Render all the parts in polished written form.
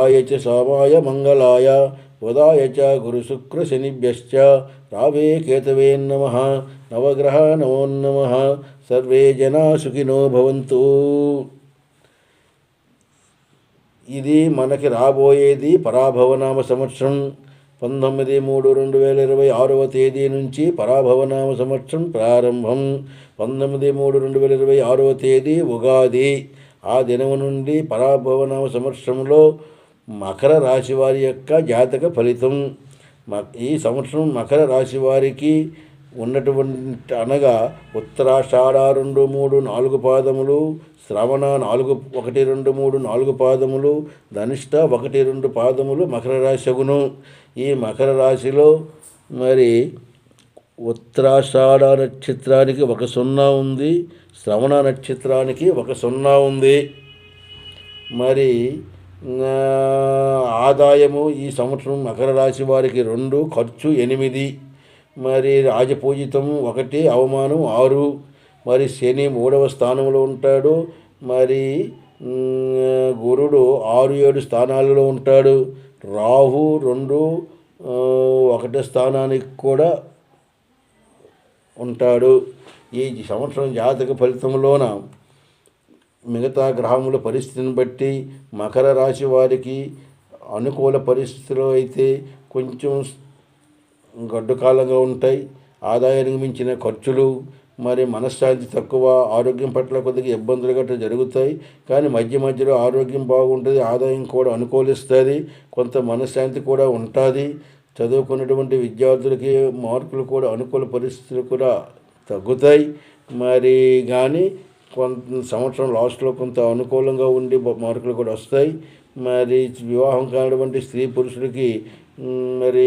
బుధాయ చ సోమాయ మంగళాయ బుధాయ చ గురుశుక్రశనిభ్యశ్చ రావే కేతవే నమః. నవగ్రహ నమో నమః. సర్వే జనా సుఖినో భవంతు. ఇది మనకి రాబోయేది పరాభవనామ సంవత్సరం 19/3/2026 తేదీ నుంచి పరాభవనామ సంవత్సరం ప్రారంభం. 19/3/2026 తేదీ ఉగాది. ఆ దినము నుండి పరాభవనామ సంవత్సరంలో మకర రాశి వారి యొక్క జాతక ఫలితం. ఈ సంవత్సరం మకర రాశి వారికి ఉన్నటువంటి అనగా ఉత్తరాషాఢ 2, 3, 4 పాదములు, శ్రవణ 4, 1, 2, 3, 4 పాదములు, ధనిష్ట 1, 2 పాదములు మకర రాశి అగును. ఈ మకర రాశిలో మరి ఉత్తరాషాఢ నక్షత్రానికి 1 0 ఉంది, శ్రవణ నక్షత్రానికి 1 0 ఉంది. మరి ఆదాయము ఈ సంవత్సరం మకర రాశి వారికి 2, ఖర్చు 8. మరి రాజపూజితం 1, అవమానం 6. మరి శని 3వ స్థానంలో ఉంటాడు. మరి గురుడు 6, 7 స్థానాలలో ఉంటాడు. రాహు 2, 1 స్థానానికి కూడా ఉంటాడు. ఈ సంవత్సరం జాతక ఫలితంలోన మిగతా గ్రహముల పరిస్థితిని బట్టి మకర రాశి వారికి అనుకూల పరిస్థితులు అయితే కొంచెం గడ్డు కాలంగా ఉంటాయి. ఆదాయానికి మించిన ఖర్చులు, మరి మనశ్శాంతి తక్కువ, ఆరోగ్యం పట్ల కొద్దిగా ఇబ్బందులు గట్రా జరుగుతాయి. కానీ మధ్యలో ఆరోగ్యం బాగుంటుంది, ఆదాయం కూడా అనుకూలిస్తుంది, కొంత మనశ్శాంతి కూడా ఉంటుంది. చదువుకున్నటువంటి విద్యార్థులకి మార్కులు కూడా అనుకూల పరిస్థితులు కూడా తగ్గుతాయి. మరి కానీ కొంత సంవత్సరం లాస్ట్లో కొంత అనుకూలంగా ఉండి మార్కులు కూడా వస్తాయి. మరి వివాహం కానిటువంటి స్త్రీ పురుషులకి మరి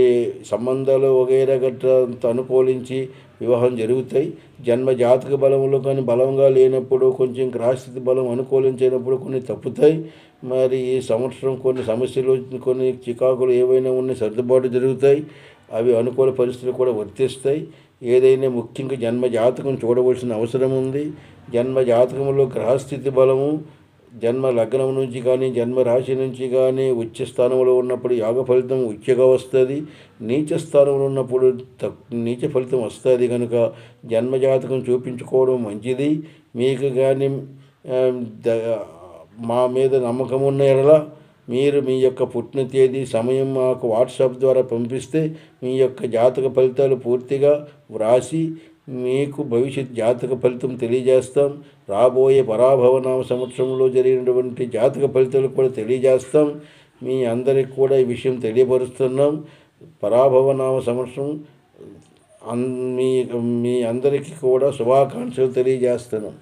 సంబంధాలు వగైరా గట్రా అనుకూలించి వివాహం జరుగుతాయి. జన్మ జాతక బలంలో కానీ బలంగా లేనప్పుడు, కొంచెం గ్రహస్థితి బలం అనుకూలించినప్పుడు కొన్ని తప్పుతాయి. మరి ఈ సంవత్సరం కొన్ని సమస్యలు, కొన్ని చికాకులు ఏవైనా ఉన్నాయి సర్దుబాటు జరుగుతాయి. అవి అనుకూల పరిస్థితులు కూడా వర్తిస్తాయి. ఏదైనా ముఖ్యంగా జన్మ జాతకం చూడవలసిన అవసరం ఉంది. జన్మ జాతకంలో గ్రహస్థితి బలము జన్మ లగ్నం నుంచి కానీ జన్మ రాశి నుంచి కానీ ఉచ్చ స్థానంలో ఉన్నప్పుడు యోగ ఫలితం ఉచ్చగా వస్తుంది. నీచ స్థానంలో ఉన్నప్పుడు నీచ ఫలితం వస్తుంది. కనుక జన్మజాతకం చూపించుకోవడం మంచిది. మీకు కానీ మా మీద నమ్మకం ఉన్న ఎడల మీరు మీ యొక్క పుట్టిన తేదీ, సమయం మాకు వాట్సాప్ ద్వారా పంపిస్తే మీ యొక్క జాతక ఫలితాలు పూర్తిగా వ్రాసి మీకు భవిష్యత్ జాతక ఫలితం తెలియజేస్తాం. రాబోయే పరాభవనామ సంవత్సరంలో జరిగినటువంటి జాతక ఫలితాలు కూడా తెలియజేస్తాం. మీ అందరికి కూడా ఈ విషయం తెలియపరుస్తున్నాం. పరాభవనామ సంవత్సరం మీ అందరికీ కూడా శుభాకాంక్షలు తెలియజేస్తున్నాం.